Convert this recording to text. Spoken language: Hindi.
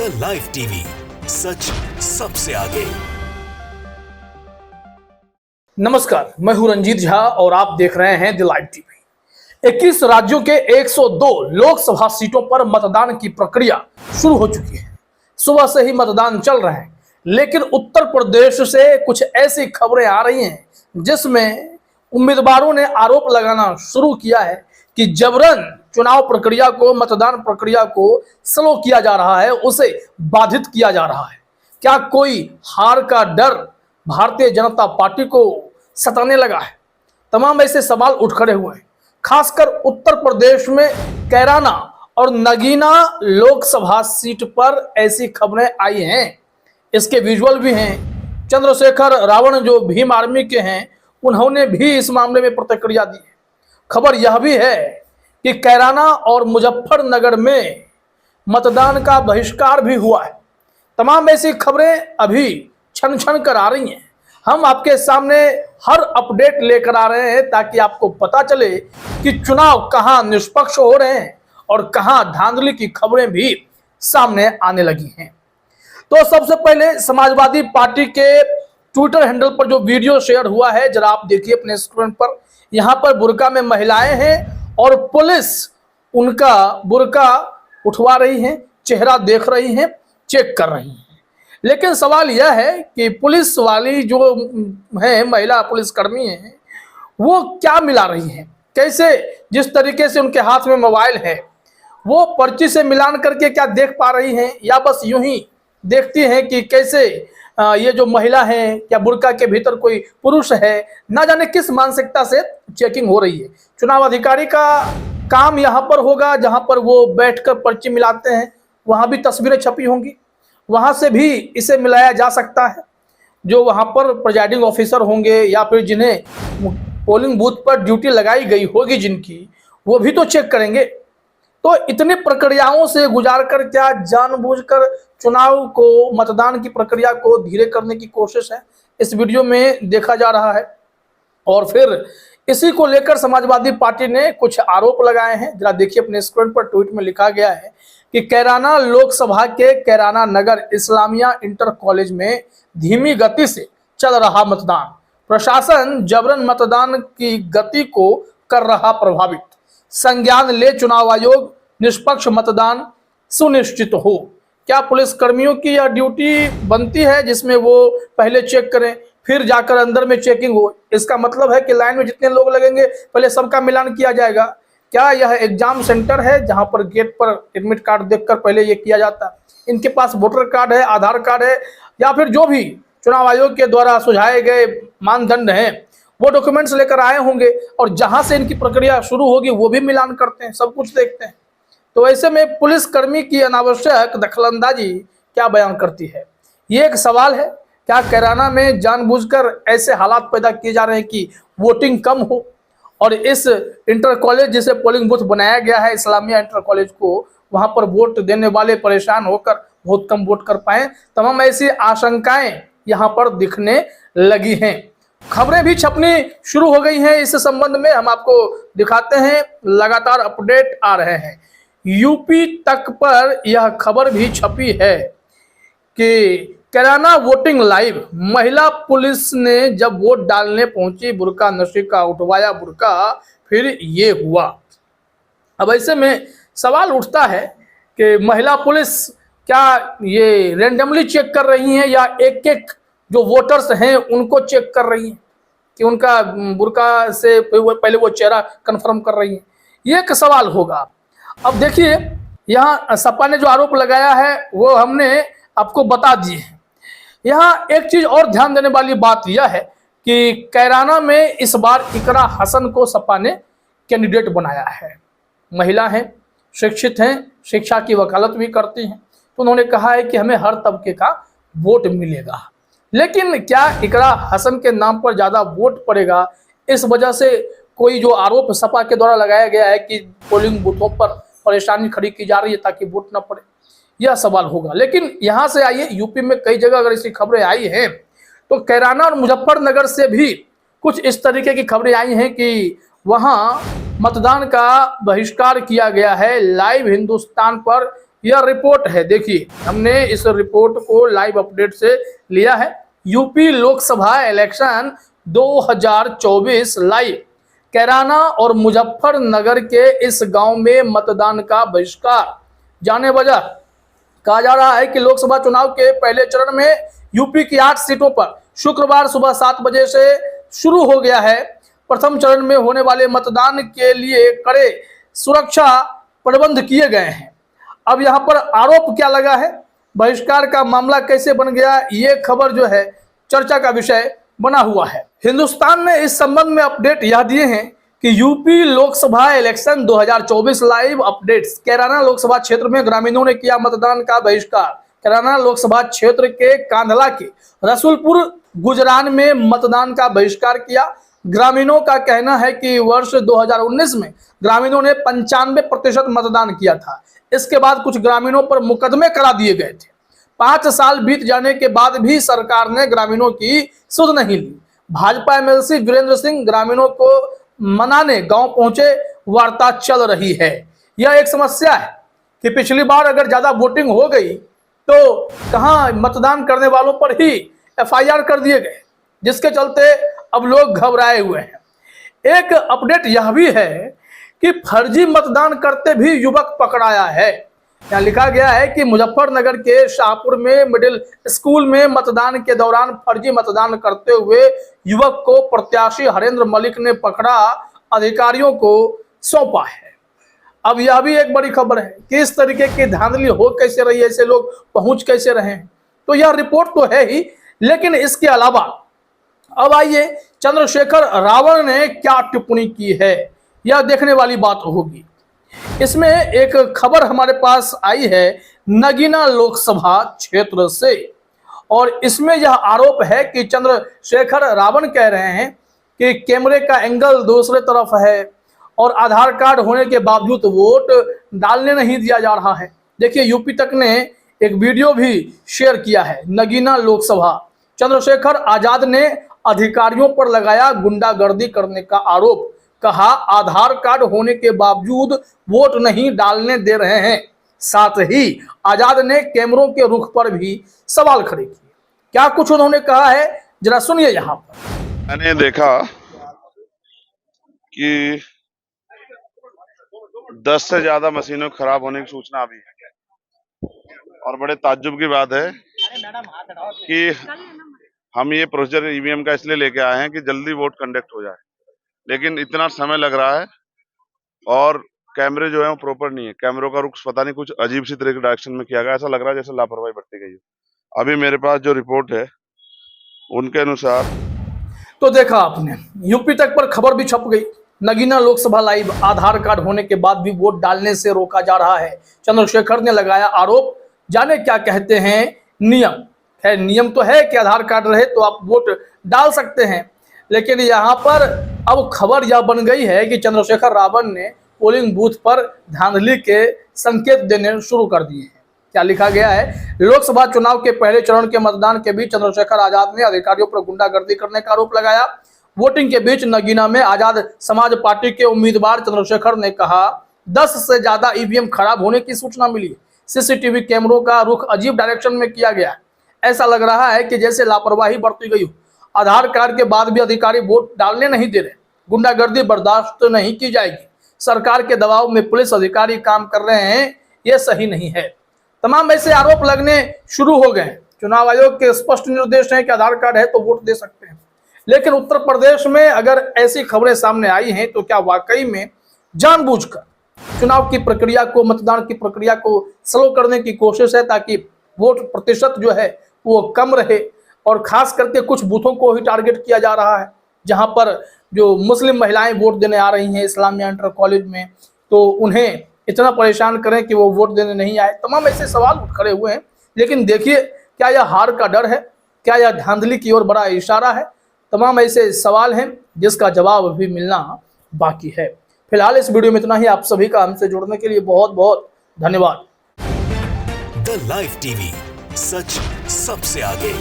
द लाइव टीवी, सच सबसे आगे। नमस्कार, मैं हूं रंजीत झा और आप देख रहे हैं द लाइव टीवी। 21 राज्यों के 102 लोकसभा सीटों पर मतदान की प्रक्रिया शुरू हो चुकी है। सुबह से ही मतदान चल रहे हैं, लेकिन उत्तर प्रदेश से कुछ ऐसी खबरें आ रही हैं जिसमें उम्मीदवारों ने आरोप लगाना शुरू किया है कि जबरन चुनाव प्रक्रिया को, मतदान प्रक्रिया को स्लो किया जा रहा है, उसे बाधित किया जा रहा है। क्या कोई हार का डर भारतीय जनता पार्टी को सताने लगा है? तमाम ऐसे सवाल उठ खड़े हुए हैं। खासकर उत्तर प्रदेश में कैराना और नगीना लोकसभा सीट पर ऐसी खबरें आई हैं। इसके विजुअल भी हैं। चंद्रशेखर रावण जो भीम आर्मी के हैं, उन्होंने भी इस मामले में प्रतिक्रिया दी है। खबर यह भी है कि कैराना और मुजफ्फरनगर में मतदान का बहिष्कार भी हुआ है। तमाम ऐसी खबरें अभी छन छन कर आ रही हैं। हम आपके सामने हर अपडेट लेकर आ रहे हैं ताकि आपको पता चले कि चुनाव कहां निष्पक्ष हो रहे हैं और कहां धांधली की खबरें भी सामने आने लगी हैं। तो सबसे पहले समाजवादी पार्टी के ट्विटर हैंडल पर जो वीडियो शेयर हुआ है, जरा आप देखिए अपने स्क्रीन पर। यहां पर बुर्का में महिलाएं हैं और पुलिस उनका बुर्का उठवा रही है, चेहरा देख रही है, चेक कर रही है। लेकिन सवाल यह है कि पुलिस वाली जो है, महिला पुलिसकर्मी हैं, वो क्या मिला रही हैं? कैसे, जिस तरीके से उनके हाथ में मोबाइल है, वो पर्ची से मिलान करके क्या देख पा रही हैं, या बस यूं ही देखती हैं कि कैसे ये जो महिला है या बुर्का के भीतर कोई पुरुष है, ना जाने किस मानसिकता से चेकिंग हो रही है। चुनाव अधिकारी का काम यहाँ पर होगा, जहाँ पर वो बैठकर पर्ची मिलाते हैं, वहाँ भी तस्वीरें छपी होंगी, वहाँ से भी इसे मिलाया जा सकता है। जो वहाँ पर प्रिजाइडिंग ऑफिसर होंगे या फिर जिन्हें पोलिंग बूथ पर ड्यूटी लगाई गई होगी जिनकी, वो भी तो चेक करेंगे। तो इतनी प्रक्रियाओं से गुजार कर क्या जानबूझकर चुनाव को, मतदान की प्रक्रिया को धीरे करने की कोशिश है, इस वीडियो में देखा जा रहा है। और फिर इसी को लेकर समाजवादी पार्टी ने कुछ आरोप लगाए हैं। जरा देखिए अपने स्क्रीन पर। ट्वीट में लिखा गया है कि कैराना लोकसभा के कैराना नगर इस्लामिया इंटर कॉलेज में धीमी गति से चल रहा मतदान, प्रशासन जबरन मतदान की गति को कर रहा प्रभावित, संज्ञान ले चुनाव आयोग, निष्पक्ष मतदान सुनिश्चित हो। क्या पुलिस कर्मियों की यह ड्यूटी बनती है जिसमें वो पहले चेक करें, फिर जाकर अंदर में चेकिंग हो? इसका मतलब है कि लाइन में जितने लोग लगेंगे पहले सबका मिलान किया जाएगा। क्या यह एग्जाम सेंटर है जहां पर गेट पर एडमिट कार्ड देखकर पहले ये किया जाता है? इनके पास वोटर कार्ड है, आधार कार्ड है, या फिर जो भी चुनाव आयोग के द्वारा सुझाए गए मानदंड हैं, वो डॉक्यूमेंट्स लेकर आए होंगे, और जहां से इनकी प्रक्रिया शुरू होगी वो भी मिलान करते हैं, सब कुछ देखते हैं। तो ऐसे में पुलिसकर्मी की अनावश्यक दखलंदाजी क्या बयान करती है? ये एक सवाल है। क्या कैराना में जानबूझकर ऐसे हालात पैदा किए जा रहे हैं कि वोटिंग कम हो, और इस इंटर कॉलेज जिसे पोलिंग बूथ बनाया गया है, इस्लामिया इंटर कॉलेज को, वहां पर वोट देने वाले परेशान होकर बहुत कम वोट कर पाए? तमाम ऐसी आशंकाएं यहां पर दिखने लगी हैं। खबरें भी छपनी शुरू हो गई हैं इस संबंध में। हम आपको दिखाते हैं, लगातार अपडेट आ रहे हैं। यूपी तक पर यह खबर भी छपी है कि कैराना वोटिंग लाइव, महिला पुलिस ने जब वोट डालने पहुंची, बुर्का नशी का उठवाया बुर्का, फिर ये हुआ। अब ऐसे में सवाल उठता है कि महिला पुलिस क्या ये रेंडमली चेक कर रही हैं, या एक एक जो वोटर्स हैं उनको चेक कर रही हैं कि उनका बुर्का से पहले वो चेहरा कंफर्म कर रही हैं? ये एक सवाल होगा। अब देखिए, यहाँ सपा ने जो आरोप लगाया है वो हमने आपको बता दिए हैं। यहाँ एक चीज और ध्यान देने वाली बात यह है कि कैराना में इस बार इकरा हसन को सपा ने कैंडिडेट बनाया है। महिला हैं, शिक्षित हैं, शिक्षा की वकालत भी करती हैं, तो उन्होंने कहा है कि हमें हर तबके का वोट मिलेगा। लेकिन क्या इकरा हसन के नाम पर ज्यादा वोट पड़ेगा? इस वजह से कोई जो आरोप सपा के द्वारा लगाया गया है कि पोलिंग बूथों पर परेशानी खड़ी की जा रही है ताकि वोट न पड़े, यह सवाल होगा। लेकिन यहां से आइए, यूपी में कई जगह अगर ऐसी खबरें आई हैं, तो कैराना और मुजफ्फरनगर से भी कुछ इस तरीके की खबरें आई हैं कि वहां मतदान का बहिष्कार किया गया है। लाइव हिंदुस्तान पर यह रिपोर्ट है, देखिए हमने इस रिपोर्ट को लाइव अपडेट से लिया है। UP Lok Sabha election 2024 live. Kairana और मुजफ्फरनगर के इस गांव में मतदान का बहिष्कार। जाने वजह। कहा जा रहा है कि लोकसभा चुनाव के पहले चरण में यूपी की 8 सीटों पर शुक्रवार सुबह 7 बजे से शुरू हो गया है। प्रथम चरण में होने वाले मतदान के लिए कड़े सुरक्षा प्रबंध किए गए हैं। अब यहां पर आरोप क्या लगा है, बहिष्कार का मामला कैसे बन गया, ये खबर जो है चर्चा का विषय बना हुआ है। हिंदुस्तान ने इस संबंध में अपडेट यह दिए हैं कि UP Lok Sabha election 2024 live updates. Kairana Lok Sabha क्षेत्र में ग्रामीणों ने किया मतदान का बहिष्कार। कैराना लोकसभा क्षेत्र के कांधला के रसूलपुर गुजरान में मतदान का बहिष्कार किया। ग्रामीणों का कहना है कि वर्ष 2019 में ग्रामीणों ने 95% मतदान किया था। इसके बाद कुछ ग्रामीणों पर मुकदमे करा दिए गए थे। 5 साल बीत जाने के बाद भी सरकार ने ग्रामीणों की सुध नहीं ली। भाजपा एमएलसी वीरेंद्र सिंह ग्रामीणों को मनाने गांव पहुंचे, वार्ता चल रही है। यह एक समस्या है कि पिछली बार अगर ज्यादा वोटिंग हो गई तो कहां मतदान करने वालों पर ही एफआईआर कर दिए गए, जिसके चलते अब लोग घबराए हुए हैं। एक अपडेट यह भी है कि फर्जी मतदान करते भी युवक पकड़ाया है। यहाँ लिखा गया है कि मुजफ्फरनगर के शाहपुर में मिडिल स्कूल में मतदान के दौरान फर्जी मतदान करते हुए युवक को प्रत्याशी हरेंद्र मलिक ने पकड़ा, अधिकारियों को सौंपा है। अब यह भी एक बड़ी खबर है कि इस तरीके की धांधली हो कैसे रही, ऐसे लोग पहुंच कैसे रहे। तो यह रिपोर्ट तो है ही, लेकिन इसके अलावा अब आइए चंद्रशेखर रावण ने क्या टिप्पणी की है, यह देखने वाली बात होगी। इसमें एक खबर हमारे पास आई है नगीना लोकसभा क्षेत्र से, और इसमें यह आरोप है कि चंद्रशेखर रावण कह रहे हैं कि कैमरे का एंगल दूसरे तरफ है और आधार कार्ड होने के बावजूद वोट डालने नहीं दिया जा रहा है। देखिए यूपी तक ने एक वीडियो भी शेयर किया है। नगीना लोकसभा, चंद्रशेखर आजाद ने अधिकारियों पर लगाया गुंडागर्दी करने का आरोप। कहा आधार कार्ड होने के बावजूद वोट नहीं डालने दे रहे हैं। साथ ही आजाद ने कैमरों के रुख पर भी सवाल खड़े किए। क्या कुछ उन्होंने कहा है, जरा सुनिए। यहाँ पर मैंने देखा कि 10 से ज्यादा मशीनों खराब होने की सूचना अभी है, और बड़े ताज्जुब की बात है कि हम ये प्रोसीजर ईवीएम का इसलिए लेके आए हैं कि जल्दी वोट कंडक्ट हो जाए, लेकिन इतना समय लग रहा है और कैमरे जो है वो प्रॉपर नहीं है। कैमरों का रुख पता नहीं कुछ अजीब सी तरह के डायरेक्शन में किया गया, ऐसा लग रहा है जैसे लापरवाही बरती गई है। अभी मेरे पास जो रिपोर्ट है उनके अनुसार तो देखा आपने, यूपी तक पर खबर भी छप गई। नगीना लोकसभा लाइव, आधार कार्ड होने के बाद भी वोट डालने से रोका जा रहा है। चंद्रशेखर ने लगाया आरोप। जाने क्या कहते हैं नियम। खैर नियम तो है कि आधार कार्ड रहे तो आप वोट डाल सकते हैं, लेकिन यहाँ पर अब खबर यह बन गई है कि चंद्रशेखर रावण ने पोलिंग बूथ पर धांधली के संकेत देने शुरू कर दिए हैं। क्या लिखा गया है, लोकसभा चुनाव के पहले चरण के मतदान के बीच चंद्रशेखर आजाद ने अधिकारियों पर गुंडागर्दी करने का आरोप लगाया। वोटिंग के बीच नगीना में आजाद समाज पार्टी के उम्मीदवार चंद्रशेखर ने कहा 10 से ज्यादा ईवीएम खराब होने की सूचना मिली। सीसीटीवी कैमरों का रुख अजीब डायरेक्शन में किया गया है। ऐसा लग रहा है कि जैसे लापरवाही बरती गई हो। आधार कार्ड के बाद भी अधिकारी वोट डालने नहीं दे रहे। गुंडागर्दी बर्दाश्त नहीं की जाएगी। सरकार के दबाव में पुलिस अधिकारी काम कर रहे हैं, यह सही नहीं है। तमाम ऐसे आरोप लगने शुरू हो गए। चुनाव आयोग के स्पष्ट निर्देश हैं कि आधार कार्ड है तो वोट दे सकते हैं, लेकिन उत्तर प्रदेश में अगर ऐसी खबरें सामने आई हैं तो क्या वाकई में जानबूझकर चुनाव की प्रक्रिया को, मतदान की प्रक्रिया को स्लो करने की कोशिश है ताकि वोट प्रतिशत जो है वो कम रहे, और खास करके कुछ बूथों को ही टारगेट किया जा रहा है जहां पर जो मुस्लिम महिलाएं वोट देने आ रही हैं इस्लामिया इंटर कॉलेज में, तो उन्हें इतना परेशान करें कि वो वोट देने नहीं आए। तमाम ऐसे सवाल खड़े हुए हैं। लेकिन देखिए, क्या यह हार का डर है, क्या यह धांधली की ओर बड़ा इशारा है? तमाम ऐसे सवाल हैं जिसका जवाब भी मिलना बाकी है। फिलहाल इस वीडियो में इतना ही। आप सभी का हमसे जुड़ने के लिए बहुत बहुत धन्यवाद। द लाइव टीवी, सच सबसे आगे।